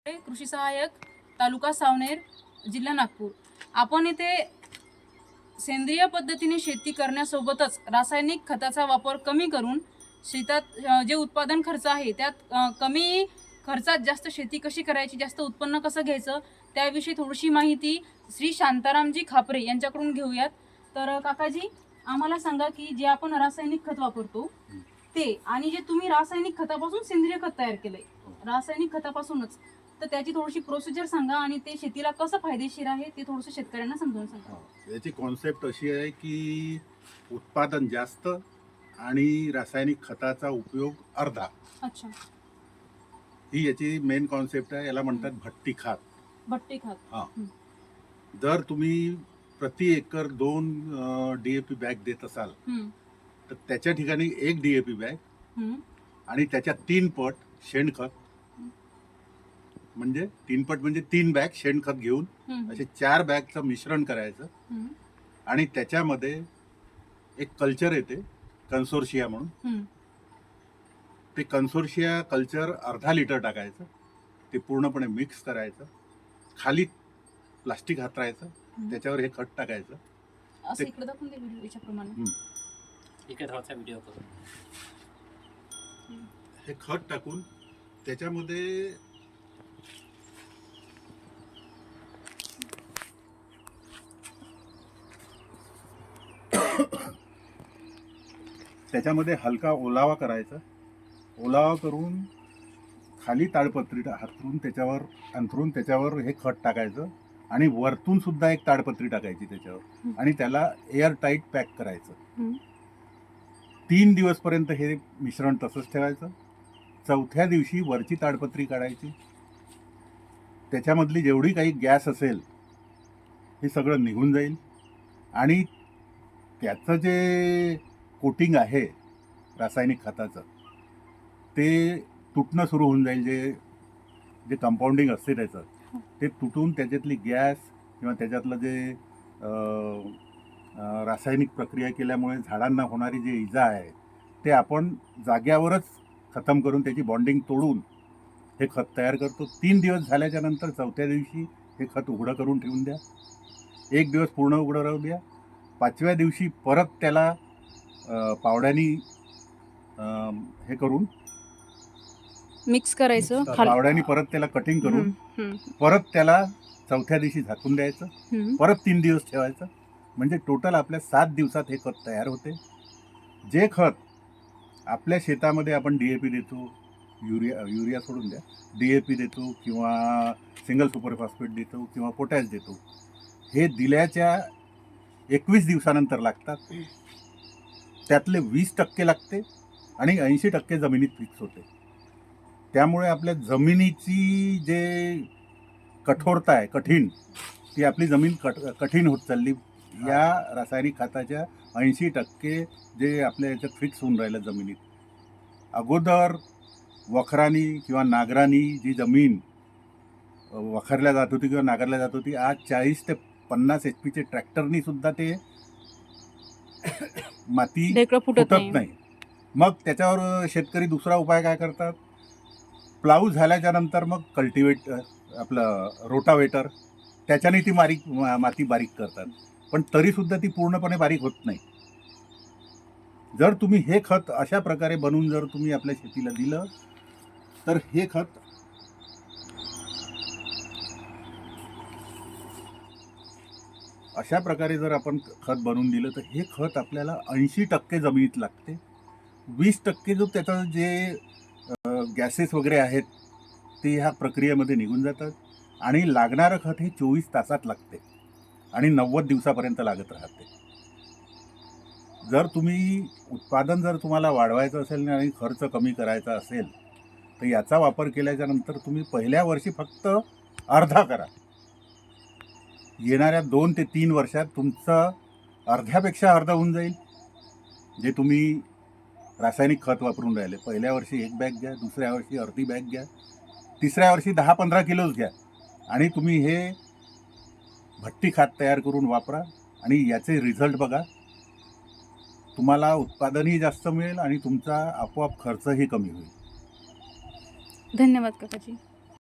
कृषी सहाय्यक, तालुका सावनेर, जिल्हा नागपूर। आपण इथे सेंद्रिय पद्धतीने शेती करण्यासोबतच रासायनिक खताचा वापर कमी करून शेतात जे उत्पादन खर्च आहे त्यात कमी खर्चात जास्त शेती कशी करायची, जास्त उत्पन्न कसं घ्यायचं त्याविषयी थोडीशी माहिती श्री शांतारामजी खापरे यांच्याकडून घेऊयात। तर काकाजी, आम्हाला सांगा की जे आपण रासायनिक खत वापरतो ते आणि जे तुम्ही रासायनिक खतापासून सेंद्रिय खत तयार केलंय, रासायनिक खतापासूनच, तर त्याची थोडीशी प्रोसिजर सांगा आणि ते शेतीला कसं फायदेशीर आहे ते थोडंसं शेतकऱ्यांना समजावून सांगा। याची कॉन्सेप्ट अशी आहे की उत्पादन जास्त आणि रासायनिक खताचा उपयोग अर्धा, अच्छा, ही याची मेन कॉन्सेप्ट आहे। याला म्हणतात भट्टी खात। भट्टी खात। हा, जर तुम्ही प्रति एकर 2 DAP बॅग देत असाल तर त्याच्या ठिकाणी 1 DAP बॅग आणि त्याच्या 3 पट शेणखत, म्हणजे 3 पट म्हणजे 3 बॅग शेणखत घेऊन असे 4 बॅगचं मिश्रण करायचं आणि त्याच्यामध्ये एक कल्चर येते कन्सोर्शिया म्हणून, ते कन्सोर्शिया कल्चर अर्धा लिटर टाकायचं, ते पूर्णपणे मिक्स करायचं, खाली प्लास्टिक हातरायचं, त्याच्यावर हे खत टाकायचं। असं इकडे दाखवून दे व्हिडिओच्या प्रमाणे, इकडे धावचा व्हिडिओ करून हे खत टाकून त्याच्यामध्ये हलका ओलावा करायचा। ओलावा करून खाली ताडपत्री हातरून त्याच्यावर अंथरून त्याच्यावर हे खत टाकायचं आणि वरतून सुद्धा एक ताडपत्री टाकायची त्याच्यावर आणि त्याला एअर टाईट पॅक करायचं। 3 दिवसपर्यंत हे मिश्रण तसंच ठेवायचं। चौथ्या दिवशी वरची ताडपत्री काढायची, त्याच्यामधली जेवढी काही गॅस असेल हे सगळं निघून जाईल आणि त्याचं जे कोटिंग आहे रासायनिक खताचं ते तुटणं सुरू होऊन जाईल। जे कंपाऊंडिंग असते त्याचं ते तुटून त्याच्यातली गॅस किंवा त्याच्यातलं जे रासायनिक प्रक्रिया केल्यामुळे झाडांना होणारी जी इजा आहे ते आपण जाग्यावरच खतम करून त्याची बॉन्डिंग तोडून हे खत तयार करतो। 3 दिवस झाल्याच्या नंतर चौथ्या दिवशी हे खत उघडं करून ठेवून द्या, 1 दिवस पूर्ण उघडं राहू द्या। 5व्या दिवशी परत त्याला पावड्यानी हे करून मिक्स करायचं, पावड्यानी परत त्याला कटिंग करून परत त्याला चौथ्या दिवशी झाकून द्यायचं, परत 3 दिवस ठेवायचं। म्हणजे टोटल आपल्या 7 दिवसात हे खत तयार होते। जे खत आपल्या शेतामध्ये आपण DAP देतो, युरिया सोडून द्या, DAP देतो किंवा सिंगल सुपर फॉस्फेट देतो किंवा पोटॅश देतो, हे दिल्याच्या 21 दिवसानंतर लागतात। त्यातले 20% लागते आणि 80% जमिनीत फिक्स होते। त्यामुळे आपल्या जमिनीची जे कठोरता आहे, कठीण, ती आपली जमीन कठीण होत चालली या रासायनिक खताच्या 80% जे आपल्या याच्यात फिक्स होऊन राहिलं जमिनीत। अगोदर वखरानी किंवा नागरानी जी जमीन वखरल्या जात होती किंवा नागरल्या जात होती, आज 40 ते 50 HP ट्रॅक्टरनी सुद्धा ते माती फुटत नाही। मग त्याच्यावर शेतकरी दुसरा उपाय काय करतात, प्लाऊ झाल्याच्या नंतर मग कल्टिवेटर, आपलं रोटावेटर, त्याच्याने ती माती बारीक करतात, पण तरीसुद्धा ती पूर्णपणे बारीक होत नाही। जर तुम्ही हे खत अशा प्रकारे बनवून जर तुम्ही आपल्या शेतीला दिलं तर हे खत अशा प्रकारे जर आपण खत बनवून दिलं तर हे खत आपल्याला 80% जमिनीत लागते। 20% जो त्याचं जे गॅसेस वगैरे आहेत ते ह्या प्रक्रियेमध्ये निघून जातात आणि लागणारं खत हे 24 तासात लागते आणि 90 दिवसापर्यंत लागत राहते। जर तुम्ही उत्पादन जर तुम्हाला वाढवायचं असेल आणि खर्च कमी करायचा असेल तर याचा वापर केल्याच्या नंतर तुम्ही पहिल्या वर्षी फक्त अर्धा करा, येणाऱ्या 2 ते 3 वर्षात तुमचं अर्ध्यापेक्षा अर्ध होऊन जाईल। जे तुम्ही रासायनिक खत वापरून राहिले, पहिल्या वर्षी 1 बॅग घ्या, दुसऱ्या वर्षी अर्धी बॅग घ्या, तिसऱ्या वर्षी 10-15 किलोच घ्या आणि तुम्ही हे भट्टी खात तयार करून वापरा आणि याचे रिझल्ट बघा। तुम्हाला उत्पादनही जास्त मिळेल आणि तुमचा आपोआप खर्चही कमी होईल। धन्यवाद काकाजी।